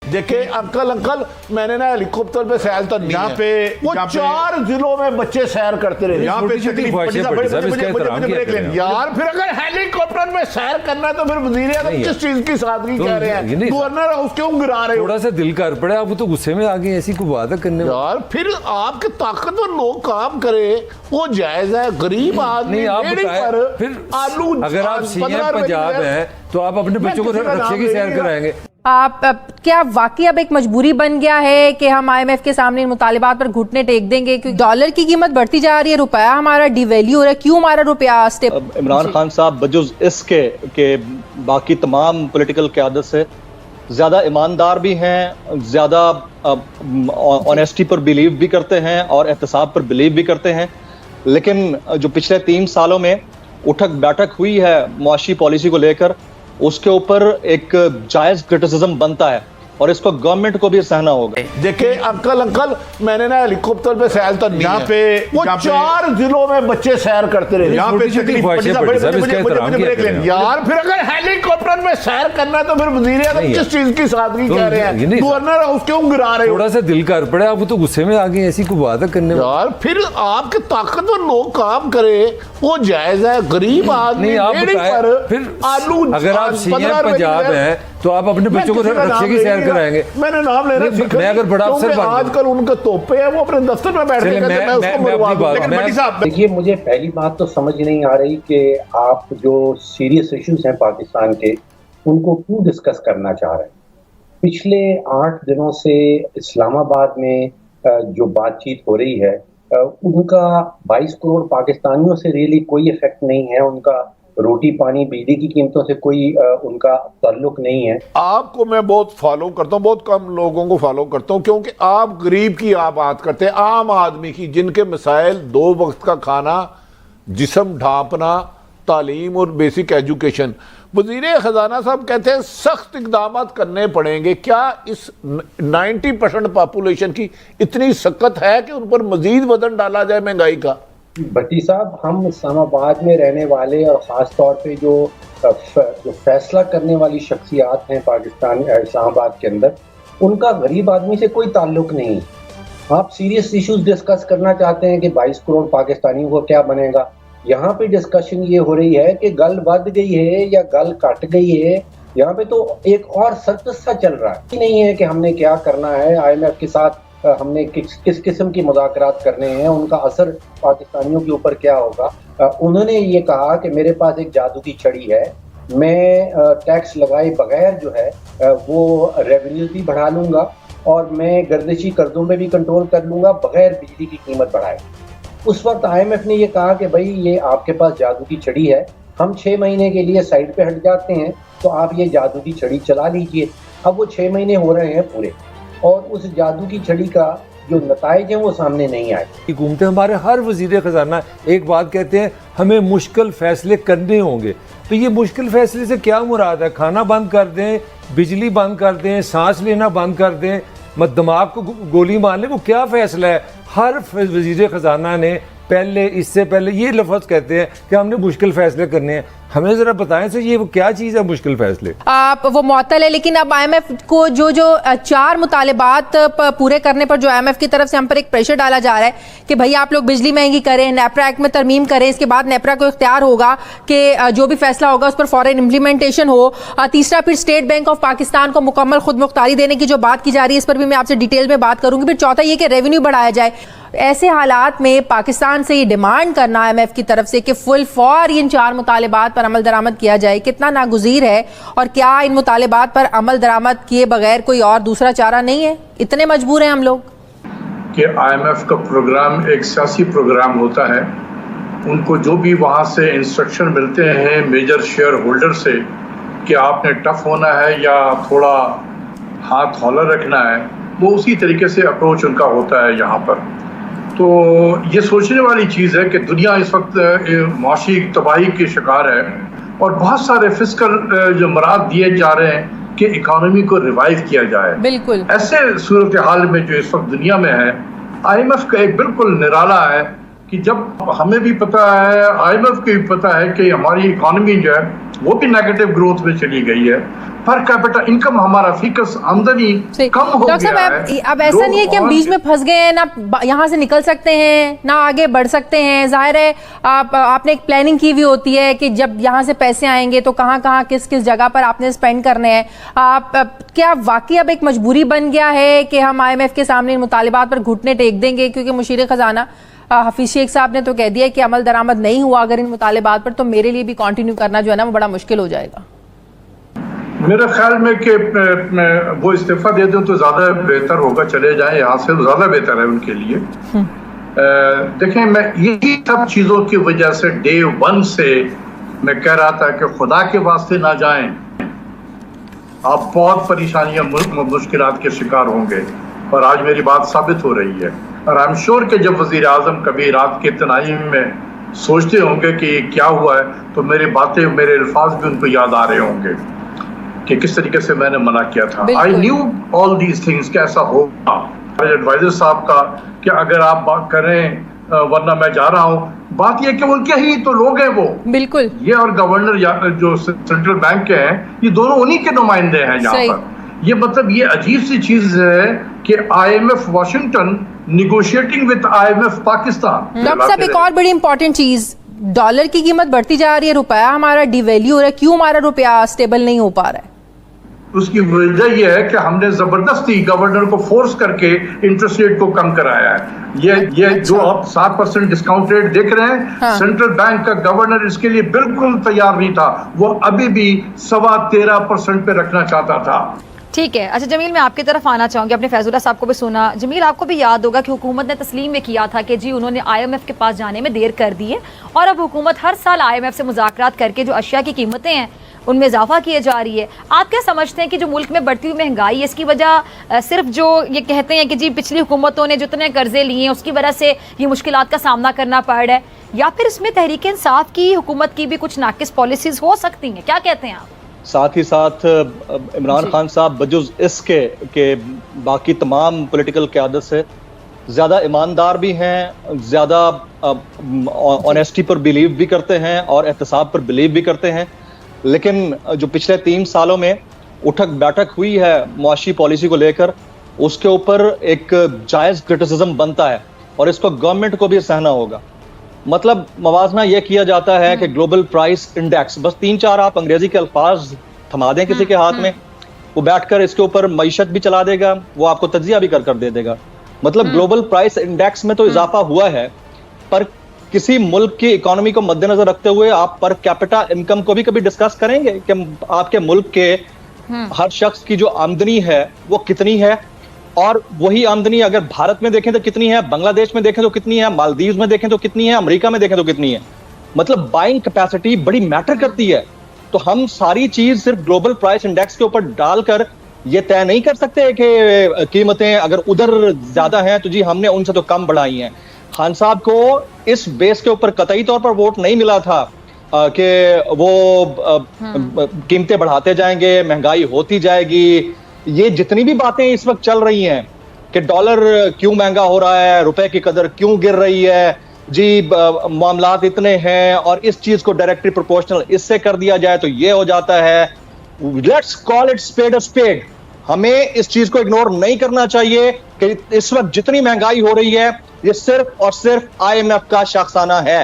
देखिए अंकल मैंने ना हेलीकॉप्टर पे सैर तो नहीं यहाँ पे वो 4 जिलों में बच्चे सैर करते रहे। यहाँ पे यार फिर अगर हेलीकॉप्टर में सैर करना है तो फिर वज़ीर आज़म किस चीज की सादगी कह रहे हैं? गवर्नर हाउस क्यों गिरा रहे हो? थोड़ा सा दिल कर पड़े, आप तो गुस्से में आ गए, ऐसी कोई बात है करने में। यार फिर आपके ताकतवर लोग काम करे वो जायज है। गरीब आदमी फिर आलू, अगर आप सीएम पंजाब हैं तो आप अपने बच्चों को रक्षा की सैर कराएंगे। आप क्या वाकई अब एक मजबूरी बन गया है कि हम IMF के सामने इन मुतालिबात पर घुटने टेक देंगे? क्योंकि डॉलर की कीमत बढ़ती जा रही है, रुपया हमारा डिवैल्यू हो रहा है, क्यों हमारा रुपया स्टेप? इमरान खान साहब बजुज इसके के बाकी तमाम पॉलिटिकल क़यादत से ज़्यादा ईमानदार भी हैं, ज़्यादा ऑनेस्टी पर बिलीव भी करते हैं और एहतसाब पर बिलीव भी करते हैं। लेकिन जो पिछले 3 सालों में उठक बैठक हुई है मुआशी पॉलिसी को लेकर, उसके ऊपर एक जायज क्रिटिसिज्म बनता है और इसको गवर्नमेंट को भी सहना होगा। देखिए अंकल मैंने ना हेलीकॉप्टर पे सैर तो नहीं पे वो 4 जिलों में बच्चे सैर करते रहे। यहाँ पे यार फिर अगर हेलीकॉप्टर में सैर करना है तो फिर वज़ीर आज़म किस चीज की सादगी कह रहे हैं? गवर्नर हाउस क्यों गिरा रहे हो? थोड़ा सा दिल कर पड़े, आप तो गुस्से में आ गए, ऐसी कोई बात है करने में। यार फिर आपके ताकतवर लोग काम करे वो जायज है। गरीब आदमी फिर आलू, अगर आप सीएम पंजाब हैं तो आप अपने बच्चों को रक्षा की सैर कराएंगे। मैंने नाम लेना मैं अगर बड़ा अफसर आजकल उनके तोपे हैं वो अपने दफ्तर में बैठ के मैं उसको मरवा दूं। देखिए मुझे पहली बात तो समझ नहीं आ रही कि आप जो सीरियस इश्यूज हैं पाकिस्तान के उनको क्यों डिस्कस करना चाह रहे हैं। पिछले 8 दिनों से इस्लामाबाद में जो बातचीत हो रही है उनका 22 करोड़ पाकिस्तानियों से रियली कोई इफेक्ट नहीं है। उनका रोटी पानी बिजली की कीमतों से कोई उनका ताल्लुक नहीं है। आपको मैं बहुत फॉलो करता हूँ, बहुत कम लोगों को फॉलो करता हूँ, क्योंकि आप गरीब की आप बात करते हैं, आम आदमी की, जिनके मसाइल 2 वक्त का खाना, जिस्म ढांपना, तालीम और बेसिक एजुकेशन। वज़ीर ख़जाना साहब कहते हैं सख्त इक़दाम करने पड़ेंगे। क्या इस 90% पॉपुलेशन की इतनी सख्त है कि उन पर मजीद वजन डाला जाए महंगाई का? भट्टी साहब, हम इस्लामाबाद में रहने वाले और ख़ास तौर पे जो फैसला करने वाली शख्सियात हैं पाकिस्तान इस्लामाबाद के अंदर, उनका गरीब आदमी से कोई ताल्लुक नहीं। आप सीरियस इश्यूज डिस्कस करना चाहते हैं कि 22 करोड़ पाकिस्तानियों को क्या बनेगा। यहाँ पे डिस्कशन ये हो रही है कि गल बढ़ गई है या गल कट गई है। यहाँ पे तो एक और सर्कस सा चल रहा है। नहीं है कि हमने क्या करना है, IMF के साथ हमने किस किस्म की मुज़ाकरात करने हैं, उनका असर पाकिस्तानियों के ऊपर क्या होगा। उन्होंने ये कहा कि मेरे पास एक जादू की छड़ी है, मैं टैक्स लगाए बगैर जो है वो रेवेन्यू भी बढ़ा लूँगा और मैं गर्दिशी कर्जों पे भी कंट्रोल कर लूँगा बगैर बिजली की कीमत बढ़ाए। उस वक्त IMF ने ये कहा कि भाई ये आपके पास जादू की छड़ी है, हम 6 महीने के लिए साइड पे हट जाते हैं तो आप ये जादू की छड़ी चला लीजिए। अब वो 6 महीने हो रहे हैं पूरे और उस जादू की छड़ी का जो नताइज हैं वो सामने नहीं आए। हुकूमतें, हमारे हर वज़ीर ख़जाना एक बात कहते हैं, हमें मुश्किल फ़ैसले करने होंगे। तो ये मुश्किल फ़ैसले से क्या मुराद है? खाना बंद कर दें, बिजली बंद कर दें, सांस लेना बंद कर दें, दिमाग को गोली मार ले, वो क्या फ़ैसला है? हर वज़ीर ख़जाना ने इससे पहले ये लफ्ज़ कहते हैं कि हमने मुश्किल फ़ैसले करने हैं। हमें ज़रा बताएं सर ये वो क्या चीज़ है मुश्किल फ़ैसले? वो मुअत्तल है, लेकिन अब IMF को जो 4 मुतालिबात पूरे करने पर जो IMF की तरफ से हम पर एक प्रेशर डाला जा रहा है कि भाई आप लोग बिजली महंगी करें, नेपरा एक्ट में तरमीम करें, इसके बाद नेपरा को इख्तियार होगा कि जो भी फैसला होगा उस पर फौरन इम्प्लीमेंटेशन हो। तीसरा, फिर स्टेट बैंक ऑफ पाकिस्तान को मुकम्मल खुद मुख्तारी देने की जो बात की जा रही है, इस पर भी मैं आपसे डिटेल में बात करूंगी। फिर चौथा ये कि रेवेन्यू बढ़ाया जाए। ऐसे हालात में पाकिस्तान से ये डिमांड करना IMF की तरफ से कि फुल फॉर इन 4 मुतालिबात पर अमल दरामद किया जाए, कितना नागुज़ीर है? और क्या इन मुतालिबात पर अमल दरामद किए बगैर कोई और दूसरा चारा नहीं है? इतने मजबूर हैं हम लोग कि IMF का प्रोग्राम एक सियासी प्रोग्राम होता है। उनको जो भी वहाँ से इंस्ट्रक्शन मिलते हैं मेजर शेयर होल्डर से कि आपने टफ होना है या थोड़ा हाथ हौला रखना है, वो उसी तरीके से अप्रोच उनका होता है यहाँ पर। तो ये सोचने वाली चीज़ है कि दुनिया इस वक्त माशी तबाही के शिकार है और बहुत सारे फिस्कल जो मराद दिए जा रहे हैं कि इकोनॉमी को रिवाइव किया जाए। बिल्कुल ऐसे सूरत हाल में जो इस वक्त दुनिया में है, IMF का एक बिल्कुल निराला है कि जब हमें भी पता है, IMF को भी पता है कि हमारी इकोनॉमी जो है वो भी नेगेटिव ग्रोथ में चली गई है, पर कैपिटा इनकम हमारा फिक्स आमदनी कम हो डॉक्टर गया साहब, है। अब ऐसा नहीं है कि हम बीच में फंस गए हैं, ना यहाँ से निकल सकते हैं ना आगे बढ़ सकते हैं। जाहिर है आपने एक प्लानिंग की हुई होती है कि जब यहाँ से पैसे आएंगे तो कहाँ कहाँ किस किस जगह पर आपने स्पेंड करने हैं। क्या वाकई अब एक मजबूरी बन गया है कि हम IMF के सामने इन मुतालिबात पर घुटने टेक देंगे? क्योंकि मुशीर खजाना हफीज शेख साहब ने तो कह दिया कि अमल दरामद नहीं हुआ अगर इन मुतालिबात पर, तो मेरे लिए भी कंटिन्यू करना जो है ना वो बड़ा मुश्किल हो जाएगा। मेरे ख्याल में कि वो इस्तीफा दे दें तो ज्यादा बेहतर होगा, चले जाएं यहाँ से, ज्यादा बेहतर है उनके लिए। देखें, मैं यही सब चीजों की वजह से डे 1 से मैं कह रहा था कि खुदा के वास्ते ना जाएं, आप बहुत परेशानियां मुश्किलात के शिकार होंगे, और आज मेरी बात साबित हो रही है। और आई एम श्योर कि जब वजीर आजम कभी रात के तनाई में सोचते होंगे कि क्या हुआ है, तो मेरी बातें, मेरे अल्फाज भी उनको याद आ रहे होंगे कि किस तरीके से मैंने मना किया था। I knew all these things कि ऐसा होगा। एडवाइजर साहब का कि अगर आप बात करें वरना मैं जा रहा हूँ, बात यह कि उनके ही तो लोग हैं वो, बिल्कुल, ये और गवर्नर जो सेंट्रल बैंक के हैं, ये दोनों उन्हीं के नुमाइंदे हैं यहाँ पर। ये मतलब ये अजीब सी चीज है कि IMF Washington negotiating with IMF Pakistan. Doctor साहब, एक और बड़ी इंपॉर्टेंट चीज, डॉलर की कीमत बढ़ती जा रही है, रुपया हमारा डिवैल्यू हो रहा है। क्यों हमारा रुपया स्टेबल नहीं हो पा रहा है? उसकी वजह यह है कि हमने जबरदस्ती गवर्नर को फोर्स करके इंटरेस्ट रेट को कम कराया है। ये जो आप 7% डिस्काउंट रेट देख रहे हैं, हाँ। सेंट्रल बैंक का गवर्नर इसके लिए बिल्कुल तैयार नहीं था, वो अभी भी 13.25% पे रखना चाहता था। ठीक है। अच्छा जमील, मैं आपकी तरफ आना चाहूँगी, अपने फैजुल्ला साहब को भी सुना। जमील, आपको भी याद होगा कि हुकूमत ने तस्लीम में किया था कि जी उन्होंने IMF के पास जाने में देर कर दी है, और अब हुकूमत हर साल IMF से मुज़ाकरात करके जो अशिया की कीमतें हैं उनमें इजाफा किए जा रही है। आप क्या समझते हैं कि जो मुल्क में बढ़ती हुई महंगाई है, इसकी वजह सिर्फ जो ये कहते हैं कि जी पिछली हुकूमतों ने जितने कर्जे लिए हैं उसकी वजह से ये मुश्किलात का सामना करना पड़ रहा है, या फिर इसमें तहरीक इंसाफ की हुकूमत की भी कुछ नाकिस पॉलिसीज हो सकती हैं? क्या कहते हैं आप? साथ ही साथ इमरान खान साहब बजुज इसके कि बाकी तमाम पॉलिटिकल क़यादत से ज़्यादा ईमानदार भी हैं, ज़्यादा ऑनेस्टी पर बिलीव भी करते हैं और एहतसाब पर बिलीव भी करते हैं। लेकिन जो पिछले 3 सालों में उठक बैठक हुई है मुआशी पॉलिसी को लेकर, उसके ऊपर एक जायज़ क्रिटिसिज्म बनता है और इसको गवर्नमेंट को भी सहना होगा। मतलब मवाजना यह किया जाता है कि ग्लोबल प्राइस इंडेक्स, बस 3-4 आप अंग्रेजी के अल्फाज थमा दें किसी के हाथ में, वो बैठकर इसके ऊपर मईशत भी चला देगा, वो आपको तज्जिया भी कर देगा। मतलब ग्लोबल प्राइस इंडेक्स में तो इजाफा हुआ है, पर किसी मुल्क की इकोनॉमी को मद्देनजर रखते हुए आप पर कैपिटा इनकम को भी कभी डिस्कस करेंगे कि आपके मुल्क के हर शख्स की जो आमदनी है वो कितनी है, और वही आमदनी अगर भारत में देखें तो कितनी है, बांग्लादेश में देखें तो कितनी है, मालदीव में देखें तो कितनी है, अमेरिका में देखें तो कितनी है। मतलब बाइंग कैपेसिटी बड़ी मैटर करती है। तो हम सारी चीज सिर्फ ग्लोबल प्राइस इंडेक्स के ऊपर डालकर ये तय नहीं कर सकते कि कीमतें अगर उधर ज्यादा हैं तो जी हमने उनसे तो कम बढ़ाई हैं। खान साहब को इस बेस के ऊपर कतई तौर पर वोट नहीं मिला था कि वो कीमतें बढ़ाते जाएंगे, महंगाई होती जाएगी। ये जितनी भी बातें इस वक्त चल रही हैं कि डॉलर क्यों महंगा हो रहा है, रुपए की कदर क्यों गिर रही है, जी मामलात इतने हैं और इस चीज को डायरेक्टली प्रोपोर्शनल इससे कर दिया जाए तो ये हो जाता है। Let's call it spade a spade. हमें इस चीज को इग्नोर नहीं करना चाहिए कि इस वक्त जितनी महंगाई हो रही है ये सिर्फ और सिर्फ IMF का शाखसाना है।